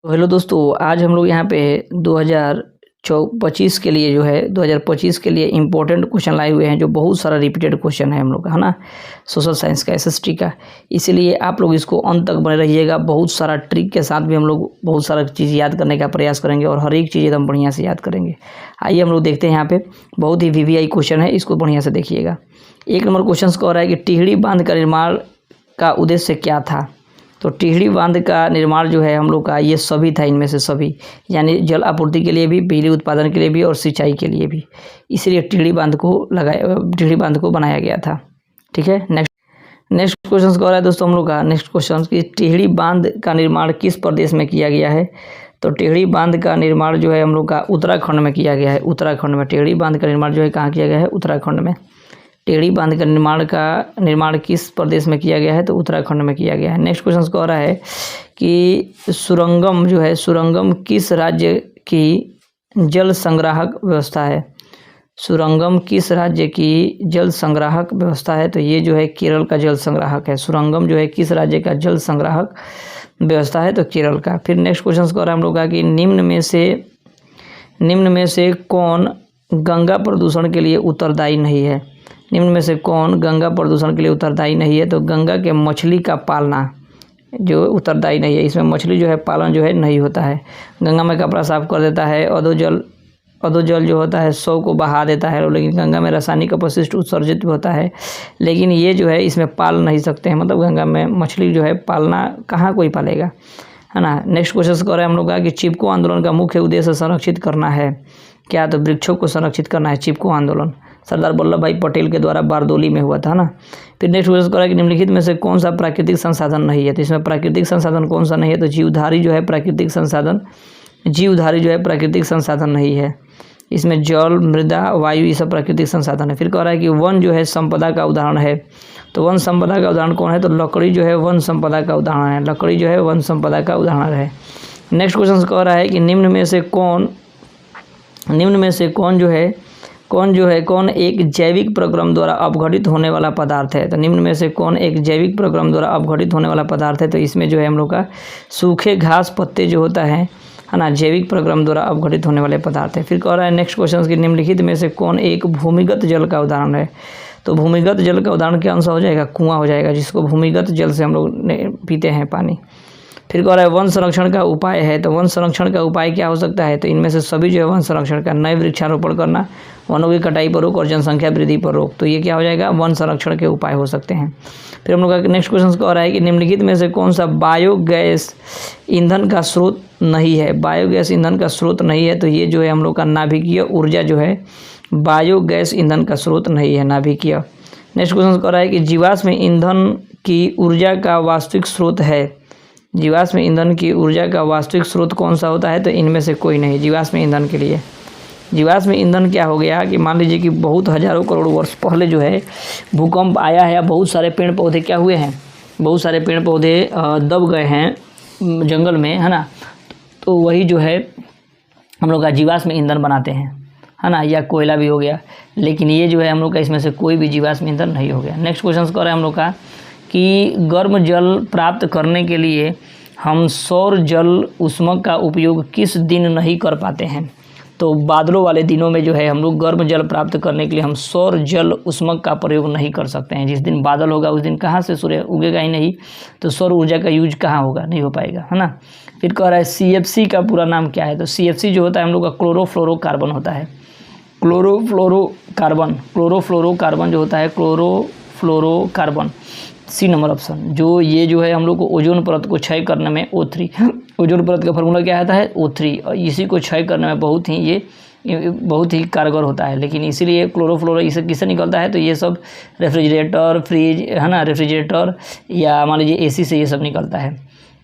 तो हेलो दोस्तों, आज हम लोग यहाँ पे 2025 के लिए जो है 2025 के लिए इम्पोर्टेंट क्वेश्चन लाए हुए हैं, जो बहुत सारा रिपीटेड क्वेश्चन है हम लोग का, है ना। सोशल साइंस का, एसएसटी का। इसीलिए आप लोग इसको अंत तक बने रहिएगा। बहुत सारा ट्रिक के साथ भी हम लोग बहुत सारा चीज़ याद करने का प्रयास करेंगे और हर एक चीज़ एकदम बढ़िया से याद करेंगे। आइए हम लोग देखते हैं। यहाँ पे बहुत ही वीवीआई क्वेश्चन है, इसको बढ़िया से देखिएगा। 1 नंबर क्वेश्चन कह रहा है कि टिहरी बांध का निर्माण का उद्देश्य क्या था। तो टिहरी बांध का निर्माण जो है हम लोग का, ये सभी था, इनमें से सभी, यानी जल आपूर्ति के लिए भी, बिजली उत्पादन के लिए भी और सिंचाई के लिए भी। इसलिए टिहरी बांध को बनाया गया था। ठीक है। नेक्स्ट क्वेश्चन कह रहा है दोस्तों हम लोग का, नेक्स्ट क्वेश्चन कि टिहरी बांध का निर्माण किस प्रदेश में किया गया है। तो टिहरी बांध का निर्माण जो है हम लोग का उत्तराखंड में किया गया है। उत्तराखंड में टिहरी बांध का निर्माण जो है कहाँ किया गया है, उत्तराखंड में। टिहरी बांध का निर्माण किस प्रदेश में किया गया है, तो उत्तराखंड में किया गया है। नेक्स्ट क्वेश्चन कह रहा है कि सुरंगम जो है, सुरंगम किस राज्य की जल संग्राहक व्यवस्था है। सुरंगम किस राज्य की जल संग्राहक व्यवस्था है। तो ये जो है केरल का जल संग्राहक है। सुरंगम जो है किस राज्य का जल संग्राहक व्यवस्था है, तो केरल का। फिर नेक्स्ट क्वेश्चन कह रहा है हम लोग का कि निम्न में से कौन गंगा प्रदूषण के लिए उत्तरदायी नहीं है। निम्न में से कौन गंगा प्रदूषण के लिए उत्तरदायी नहीं है। तो गंगा के मछली का पालना जो उत्तरदायी नहीं है, इसमें मछली जो है पालन जो है नहीं होता है। गंगा में कपड़ा साफ कर देता है, अधोजल जो होता है 100 को बहा देता है, लेकिन गंगा में रासायनिक अपशिष्ट उत्सर्जित होता है, लेकिन ये जो है इसमें पाल नहीं सकते हैं। मतलब गंगा में मछली जो है पालना कहाँ कोई पालेगा, है ना। नेक्स्ट क्वेश्चन कर रहे हैं हम लोग का कि चिपको आंदोलन का मुख्य उद्देश्य संरक्षित करना है क्या। तो वृक्षों को संरक्षित करना है। चिपको आंदोलन सरदार वल्लभ भाई पटेल के द्वारा बारदोली में हुआ था ना। फिर नेक्स्ट क्वेश्चन कर रहा है कि निम्नलिखित में से कौन सा प्राकृतिक संसाधन नहीं है। तो इसमें प्राकृतिक संसाधन कौन सा नहीं है, तो जीवधारी जो है प्राकृतिक संसाधन नहीं है। इसमें जल, मृदा, वायु, ये सब प्राकृतिक संसाधन है। फिर कह रहा है कि वन जो है संपदा का उदाहरण है। तो वन संपदा का उदाहरण कौन है, तो लकड़ी जो है वन संपदा का उदाहरण है। लकड़ी जो है वन संपदा का उदाहरण है। नेक्स्ट क्वेश्चन कह रहा है कि निम्न में से कौन एक जैविक प्रक्रम द्वारा अपघटित होने वाला पदार्थ है। तो निम्न में से कौन एक जैविक प्रक्रम द्वारा अपघटित होने वाला पदार्थ है। तो इसमें जो है हम लोग का सूखे घास पत्ते जो होता है ना, जैविक प्रक्रम द्वारा अपघटित होने वाले पदार्थ है। फिर कह रहा है नेक्स्ट क्वेश्चन कि निम्नलिखित में से कौन एक भूमिगत जल का उदाहरण है। तो भूमिगत जल का उदाहरण क्या आंसर हो जाएगा, कुआं हो जाएगा, जिसको भूमिगत जल से हम लोग पीते हैं पानी। फिर कह रहा है वन संरक्षण का उपाय है। तो वन संरक्षण का उपाय क्या हो सकता है। तो इनमें से सभी जो है वन संरक्षण का, नए वृक्षारोपण करना, वनों की कटाई पर रोक और जनसंख्या वृद्धि पर रोक। तो ये क्या हो जाएगा, वन संरक्षण के उपाय हो सकते हैं। फिर हम लोग का नेक्स्ट क्वेश्चन कह रहा है कि निम्नलिखित में से कौन सा बायोगैस ईंधन का स्रोत नहीं है। बायोगैस ईंधन का स्रोत नहीं है। तो ये जो है हम लोग का नाभिकीय ऊर्जा जो है बायोगैस ईंधन का स्रोत नहीं है, नाभिकीय। नेक्स्ट क्वेश्चन कह रहा है कि जीवाश्म ईंधन की ऊर्जा का वास्तविक स्रोत है। जीवाश्म ईंधन की ऊर्जा का वास्तविक स्रोत कौन सा होता है। तो इनमें से कोई नहीं। जीवाश्म ईंधन के लिए जीवाश्म ईंधन क्या हो गया कि मान लीजिए कि बहुत हजारों करोड़ वर्ष पहले जो है भूकंप आया है या बहुत सारे पेड़ पौधे क्या हुए हैं, बहुत सारे पेड़ पौधे दब गए हैं जंगल में, है ना। तो वही जो है हम लोग का जीवाश्म ईंधन बनाते हैं, है ना, या कोयला भी हो गया। लेकिन ये जो है हम लोग का इसमें से कोई भी जीवाश्म ईंधन नहीं हो गया। नेक्स्ट क्वेश्चन कर रहे हैं हम लोग का कि गर्म जल प्राप्त करने के लिए हम सौर जल ऊष्मक का उपयोग किस दिन नहीं कर पाते हैं। तो बादलों वाले दिनों में जो है हम लोग गर्म जल प्राप्त करने के लिए हम सौर जल ऊष्मक का प्रयोग नहीं कर सकते हैं। जिस दिन बादल होगा उस दिन कहाँ से सूर्य उगेगा ही नहीं, तो सौर ऊर्जा का यूज कहाँ होगा, नहीं हो पाएगा, है ना। फिर कह रहा है CFC का पूरा नाम क्या है। तो CFC जो होता है हम लोग का क्लोरोफ्लोरोकार्बन होता है। क्लोरोफ्लोरोकार्बन जो होता है, क्लोरोफ्लोरोकार्बन, सी नंबर ऑप्शन। जो ये जो है हम लोग को ओजोन परत को क्षय करने में O3, ओजोन परत का फार्मूला क्या आता है, O3, और इसी को क्षय करने में बहुत ही कारगर होता है। लेकिन इसीलिए क्लोरोफ्लोरो इसे किससे निकलता है, तो ये सब रेफ्रिजरेटर, फ्रिज, है ना, रेफ्रिजरेटर या मान लीजिए AC से ये सब निकलता है।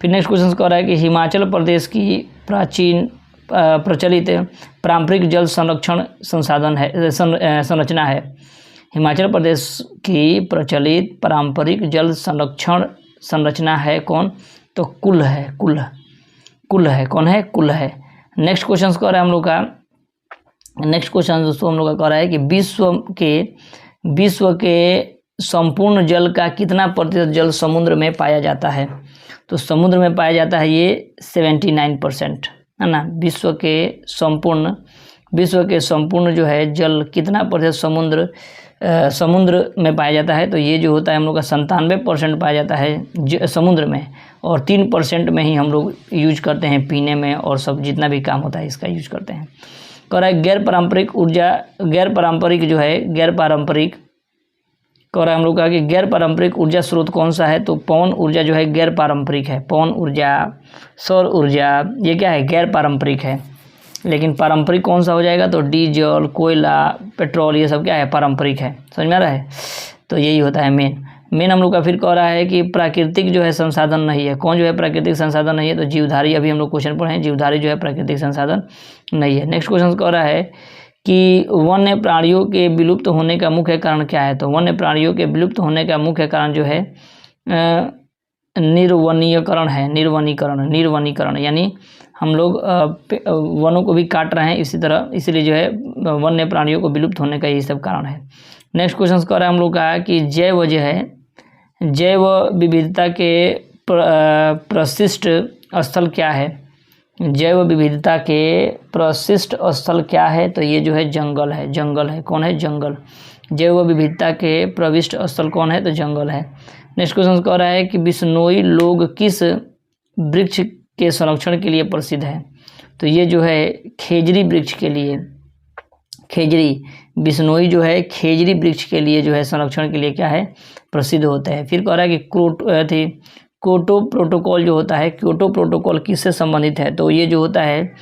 फिर नेक्स्ट क्वेश्चन कह रहा है कि हिमाचल प्रदेश की प्रचलित पारंपरिक जल संरक्षण संरचना है। हिमाचल प्रदेश की प्रचलित पारंपरिक जल संरक्षण संरचना है कौन, तो कुल है। कौन है, कुल है। नेक्स्ट क्वेश्चन कह रहा है हम लोग का, नेक्स्ट क्वेश्चन दोस्तों हम लोग का कह रहा है कि विश्व के संपूर्ण जल का कितना प्रतिशत जल समुद्र में पाया जाता है। तो समुद्र में पाया जाता है ये 79%, है ना। विश्व के संपूर्ण जो है जल कितना प्रतिशत समुद्र में पाया जाता है, तो ये जो होता है हम लोग का 97% पाया जाता है समुद्र में, और 3% में ही हम लोग यूज करते हैं पीने में, और सब जितना भी काम होता है इसका यूज करते हैं। कह रहा है गैर पारंपरिक कह रहा है हम लोग का कि गैर पारंपरिक ऊर्जा स्रोत कौन सा है, तो पवन ऊर्जा जो है गैर पारंपरिक है। पवन ऊर्जा, सौर ऊर्जा, ये क्या है, गैर पारंपरिक है। लेकिन पारंपरिक कौन सा हो जाएगा, तो डीजल, कोयला, पेट्रोल, ये सब क्या है, पारंपरिक है। समझ में आ रहा है। तो यही होता है मेन हम लोग का। फिर कह रहा है कि प्राकृतिक जो है संसाधन नहीं है। कौन जो है प्राकृतिक संसाधन नहीं है, तो जीवधारी। अभी हम लोग क्वेश्चन पढ़े हैं, जीवधारी जो है प्राकृतिक संसाधन नहीं है। नेक्स्ट क्वेश्चन कह रहा है कि वन्य प्राणियों के विलुप्त होने का मुख्य कारण क्या है, तो वन्य प्राणियों के विलुप्त होने का मुख्य कारण जो है निर्वनीकरण है। निर्वनीकरण यानी हम लोग वनों को भी काट रहे हैं इसी तरह, इसलिए जो है वन्य प्राणियों को विलुप्त होने का यही सब कारण है। नेक्स्ट क्वेश्चन कह रहा है हम लोग का कि जैव विविधता के प्रशिष्ट स्थल क्या है। जैव विविधता के प्रशिष्ट स्थल क्या है, तो ये जो है जंगल है। कौन है, जंगल। जैव विविधता के प्रविष्ट स्थल कौन है, तो जंगल है। नेक्स्ट क्वेश्चन कह रहा है कि बिश्नोई लोग किस वृक्ष के संरक्षण के लिए प्रसिद्ध है, तो ये जो है खेजरी वृक्ष के लिए, बिश्नोई जो है खेजरी वृक्ष के लिए जो है संरक्षण के लिए क्या है, प्रसिद्ध होता है। फिर कह रहा है कि क्योटो प्रोटोकॉल जो होता है, क्योटो प्रोटोकॉल किससे संबंधित है, तो ये जो होता है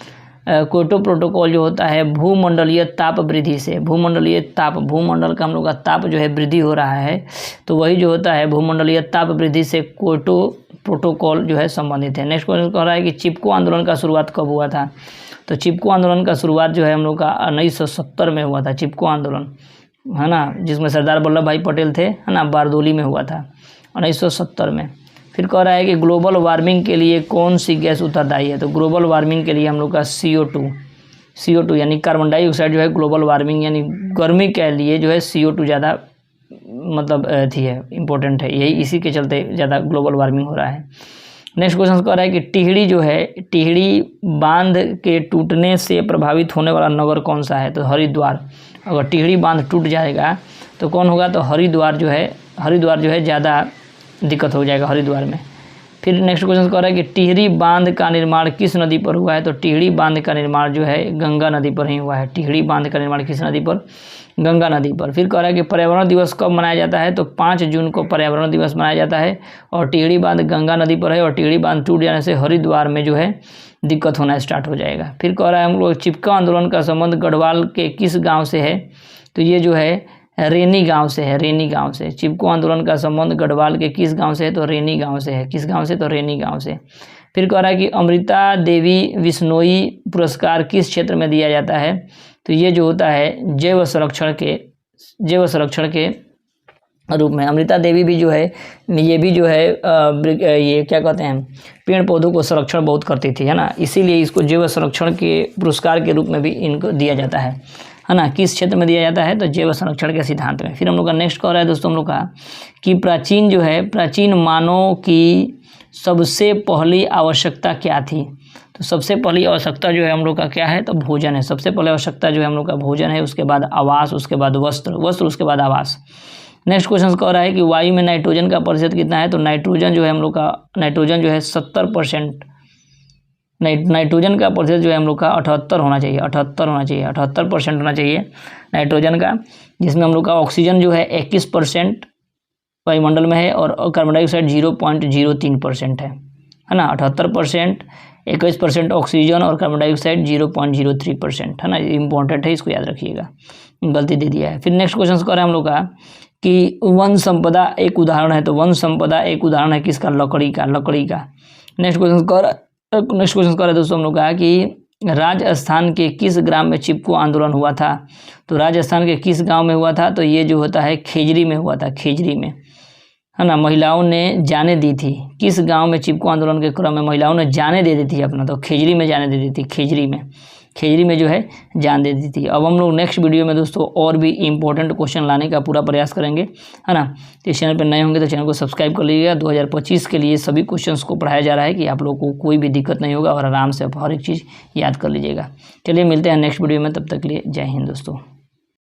क्योटो प्रोटोकॉल जो होता है भूमंडलीय ताप वृद्धि से। भूमंडल का हम लोग का ताप जो है वृद्धि हो रहा है, तो वही जो होता है भूमंडलीय ताप वृद्धि से क्योटो प्रोटोकॉल जो है संबंधित है। नेक्स्ट क्वेश्चन कह रहा है कि चिपको आंदोलन का शुरुआत कब हुआ था, तो चिपको आंदोलन का शुरुआत जो है हम लोग का 1970 में हुआ था। चिपको आंदोलन, है ना, जिसमें सरदार वल्लभ भाई पटेल थे, है ना, बारदोली में हुआ था 1970 में। फिर कह रहा है कि ग्लोबल वार्मिंग के लिए कौन सी गैस उत्तरदायी है, तो ग्लोबल वार्मिंग के लिए हम लोग का CO2 यानी कार्बन डाइऑक्साइड जो है ग्लोबल वार्मिंग यानी गर्मी के लिए जो है CO2 ज़्यादा मतलब थी है, इम्पोर्टेंट है, यही इसी के चलते ज़्यादा ग्लोबल वार्मिंग हो रहा है। नेक्स्ट क्वेश्चन कह रहा है कि टिहड़ी बांध के टूटने से प्रभावित होने वाला नगर कौन सा है, तो हरिद्वार। अगर टिहड़ी बांध टूट जाएगा तो कौन होगा, तो हरिद्वार जो है ज़्यादा दिक्कत हो जाएगा हरिद्वार में। फिर नेक्स्ट क्वेश्चन कह रहा है कि टिहरी बांध का निर्माण किस नदी पर हुआ है, तो टिहरी बांध का निर्माण जो है गंगा नदी पर ही हुआ है। टिहरी बांध का निर्माण किस नदी पर, गंगा नदी पर। फिर कह रहा है कि पर्यावरण दिवस कब मनाया जाता है, तो 5 जून को पर्यावरण दिवस मनाया जाता है, और टिहरी बांध गंगा नदी पर है, और टिहरी बांध टूट जाने से हरिद्वार में जो है दिक्कत होना स्टार्ट हो जाएगा। फिर कह रहा है हम लोग चिपका आंदोलन का संबंध गढ़वाल के किस गाँव से है, तो ये जो है रेनी गांव से है। चिपको आंदोलन का संबंध गढ़वाल के किस गांव से है, तो रेनी गांव से है। किस गांव से, तो रेनी गांव से। फिर कह रहा है कि अमृता देवी बिश्नोई पुरस्कार किस क्षेत्र में दिया जाता है, तो ये जो होता है जैव संरक्षण के रूप में। अमृता देवी भी जो है ये भी जो है ये क्या कहते हैं, पेड़ पौधों को संरक्षण बहुत करती थी, है ना, इसीलिए इसको जैव संरक्षण के पुरस्कार के रूप में भी इनको दिया जाता है ना। किस क्षेत्र में दिया जाता है, तो जैव संरक्षण के सिद्धांत में। फिर हम लोग का नेक्स्ट कह रहा है दोस्तों हम लोग का कि प्राचीन मानव की सबसे पहली आवश्यकता क्या थी, तो सबसे पहली आवश्यकता जो है हम लोग का क्या है, तो भोजन है। सबसे पहले आवश्यकता जो है हम लोग का भोजन है, उसके बाद आवास, उसके बाद वस्त्र, उसके बाद आवास। नेक्स्ट क्वेश्चन कह रहा है कि वायु में नाइट्रोजन का प्रतिशत कितना है, तो नाइट्रोजन जो है हम लोग का 70%, नाइट्रोजन का प्रतिशत जो है हम लोग का 78% होना चाहिए 78% होना चाहिए नाइट्रोजन का, जिसमें हम लोग का ऑक्सीजन जो है 21% वायुमंडल में है, और कार्बन डाइऑक्साइड 0.03% है ना। 78%, 21% ऑक्सीजन और कार्बन डाइऑक्साइड 0.03%, है ना, इंपॉर्टेंट है, इसको याद रखिएगा, गलती दे दिया है। फिर नेक्स्ट क्वेश्चन कर रहे हैं हम लोग का कि वन संपदा एक उदाहरण है, तो वन संपदा एक उदाहरण है किसका, लकड़ी का। नेक्स्ट क्वेश्चन कर रहे हैं दोस्तों हम लोग का कि राजस्थान के किस ग्राम में चिपको आंदोलन हुआ था, तो राजस्थान के किस गांव में हुआ था, तो ये जो होता है खेजरी में हुआ था, खेजरी में, है ना। महिलाओं ने जाने दी थी, किस गांव में चिपको आंदोलन के क्रम में महिलाओं ने जाने दे दी थी अपना, तो खेजरी में जाने दे दी थी, खेजरी में, खेजड़ी में जो है जान दे दी थी। अब हम लोग नेक्स्ट वीडियो में दोस्तों और भी इंपॉर्टेंट क्वेश्चन लाने का पूरा प्रयास करेंगे, है ना। तो इस चैनल पर नए होंगे तो चैनल को सब्सक्राइब कर लीजिएगा। 2025 के लिए सभी क्वेश्चंस को पढ़ाया जा रहा है कि आप लोगों को कोई भी दिक्कत नहीं होगा और आराम से आप हर एक चीज़ याद कर लीजिएगा। चलिए मिलते हैं नेक्स्ट वीडियो में, तब तक के लिए जय हिंद दोस्तों।